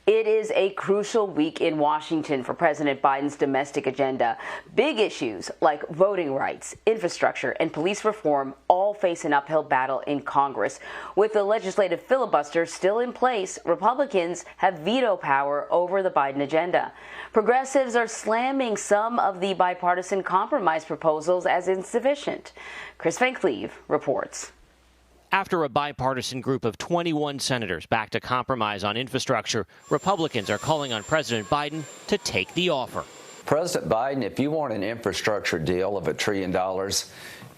It is a crucial week in Washington for President Biden's domestic agenda. Big issues like voting rights, infrastructure, and police reform all face an uphill battle in Congress. With the legislative filibuster still in place, Republicans have veto power over the Biden agenda. Progressives are slamming some of the bipartisan compromise proposals as insufficient. Kris Van Cleave reports. After a bipartisan group of 21 senators backed a compromise on infrastructure, Republicans are calling on President Biden to take the offer. President Biden, if you want an infrastructure deal of $1 trillion,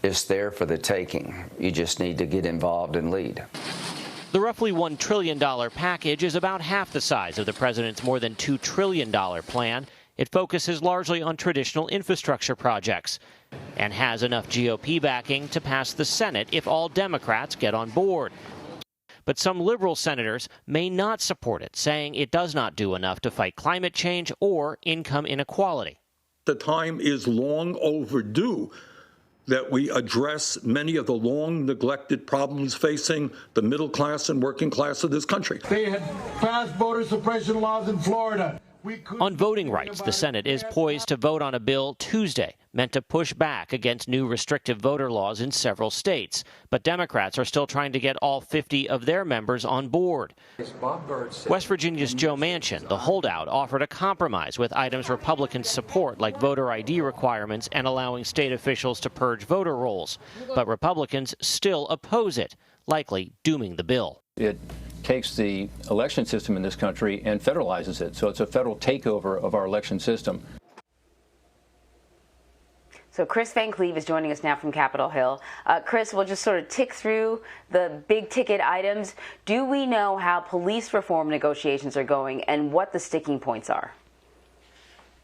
it's there for the taking. You just need to get involved and lead. The roughly $1 trillion package is about half the size of the president's more than $2 trillion plan. It focuses largely on traditional infrastructure projects and has enough GOP backing to pass the Senate if all Democrats get on board. But some liberal senators may not support it, saying it does not do enough to fight climate change or income inequality. The time is long overdue that we address many of the long neglected problems facing the middle class and working class of this country. They had passed voter suppression laws in Florida. On voting rights, the Senate is poised to vote on a bill Tuesday meant to push back against new restrictive voter laws in several states. But Democrats are still trying to get all 50 of their members on board. West Virginia's Joe Manchin, the holdout, offered a compromise with items Republicans support, like voter ID requirements and allowing state officials to purge voter rolls. But Republicans still oppose it, likely dooming the bill. It takes the election system in this country and federalizes it. So it's a federal takeover of our election system. So Kris Van Cleave is joining us now from Capitol Hill. Kris, we'll just sort of tick through the big ticket items. Do we know how police reform negotiations are going and what the sticking points are?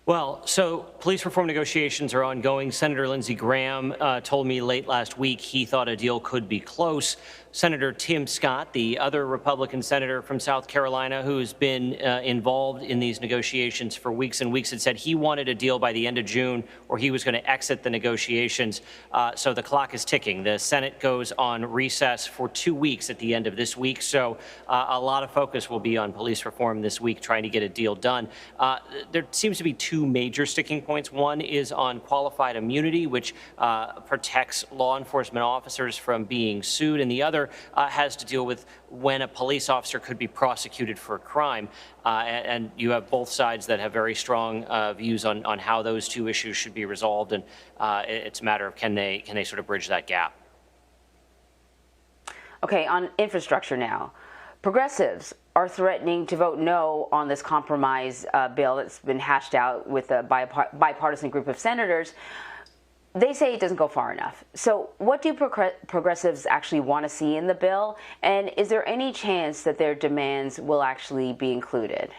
Well, so police reform negotiations are ongoing. Senator Lindsey Graham told me late last week he thought a deal could be close. Senator Tim Scott, the other Republican senator from South Carolina who's been involved in these negotiations for weeks and weeks, had said he wanted a deal by the end of June or he was going to exit the negotiations. So the clock is ticking. The Senate goes on recess for 2 weeks at the end of this week. So a lot of focus will be on police reform this week, trying to get a deal done. There seems to be two major sticking points. One is on qualified immunity, which protects law enforcement officers from being sued, and the other has to deal with when a police officer could be prosecuted for a crime. And you have both sides that have very strong views on how those two issues should be resolved, and it's a matter of can they sort of bridge that gap. Okay, on infrastructure now. Progressives are threatening to vote no on this compromise bill that's been hashed out with a bipartisan group of senators. They say it doesn't go far enough. So what do progressives actually want to see in the bill? And is there any chance that their demands will actually be included?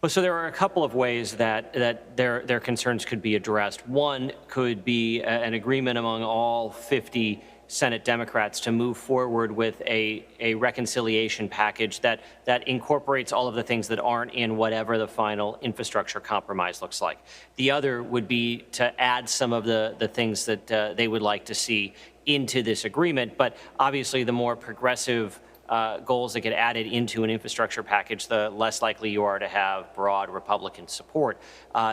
Well, so there are a couple of ways that their concerns could be addressed. One could be an agreement among all 50 Senate Democrats to move forward with a reconciliation package that incorporates all of the things that aren't in whatever the final infrastructure compromise looks like. The other would be to add some of the things that they would like to see into this agreement. But obviously, the more progressive goals that get added into an infrastructure package, the less likely you are to have broad Republican support.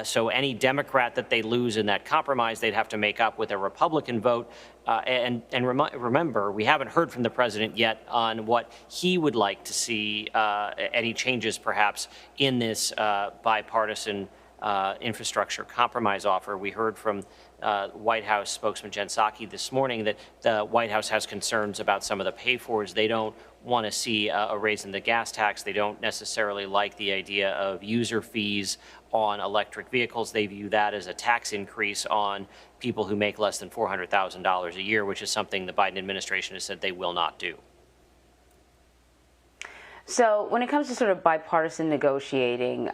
So any Democrat that they lose in that compromise, they'd have to make up with a Republican vote. Remember, we haven't heard from the president yet on what he would like to see, any changes perhaps in this bipartisan infrastructure compromise offer. We heard from White House spokesman Jen Psaki this morning that the White House has concerns about some of the pay-fors. They don't want to see a raise in the gas tax. They don't necessarily like the idea of user fees on electric vehicles. They view that as a tax increase on people who make less than $400,000 a year, which is something the Biden administration has said they will not do. So when it comes to sort of bipartisan negotiating,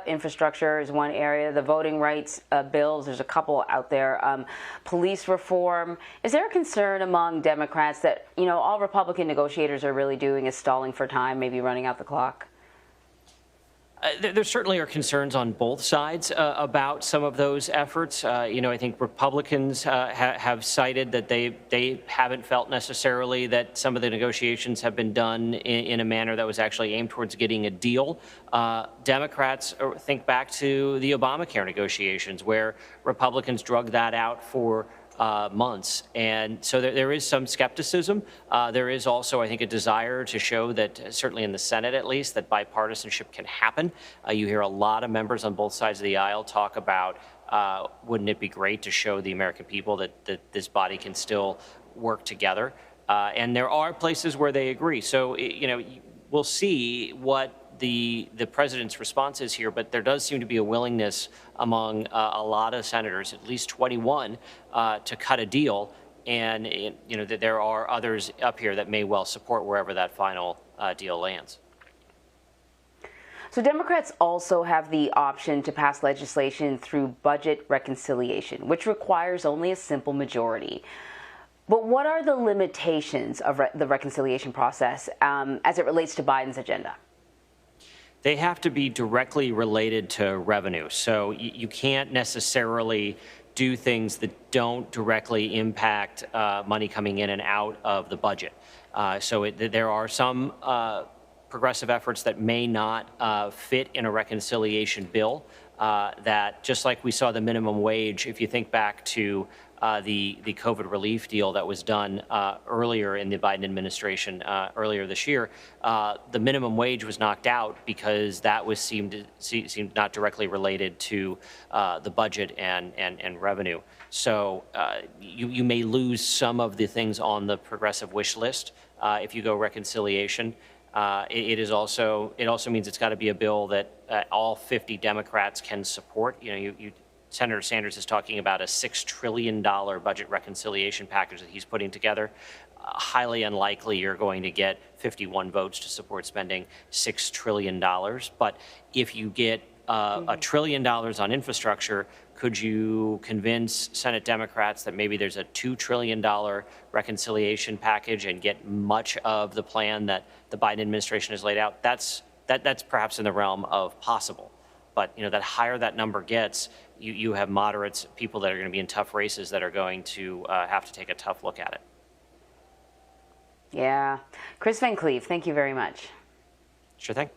infrastructure is one area. The voting rights bills, there's a couple out there. Police reform. Is there a concern among Democrats that, all Republican negotiators are really doing is stalling for time, maybe running out the clock? There certainly are concerns on both sides about some of those efforts. I think Republicans have cited that they haven't felt necessarily that some of the negotiations have been done in a manner that was actually aimed towards getting a deal. Democrats think back to the Obamacare negotiations, where Republicans drug that out for months. And so there is some skepticism. There is also, I think, a desire to show that, certainly in the Senate at least, that bipartisanship can happen. You hear a lot of members on both sides of the aisle talk about, wouldn't it be great to show the American people that this body can still work together? And there are places where they agree. So, we'll see what the president's response is here, but there does seem to be a willingness among a lot of senators, at least 21, to cut a deal. And that there are others up here that may well support wherever that final deal lands. So Democrats also have the option to pass legislation through budget reconciliation, which requires only a simple majority. But what are the limitations of the reconciliation process as it relates to Biden's agenda? They have to be directly related to revenue. So you can't necessarily do things that don't directly impact money coming in and out of the budget. There are some progressive efforts that may not fit in a reconciliation bill that, just like we saw the minimum wage, if you think back to the COVID relief deal that was done earlier in the Biden administration earlier this year, the minimum wage was knocked out because that was seemed not directly related to the budget and revenue. So you may lose some of the things on the progressive wish list if you go reconciliation. It also means it's got to be a bill that all 50 Democrats can support. Senator Sanders is talking about a $6 trillion budget reconciliation package that he's putting together. Highly unlikely you're going to get 51 votes to support spending $6 trillion. But if you get $1 trillion on infrastructure, could you convince Senate Democrats that maybe there's a $2 trillion reconciliation package and get much of the plan that the Biden administration has laid out? That's perhaps in the realm of possible. But that higher that number gets, you have moderates, people that are going to be in tough races that are going to have to take a tough look at it. Yeah. Kris Van Cleave, thank you very much. Sure thing.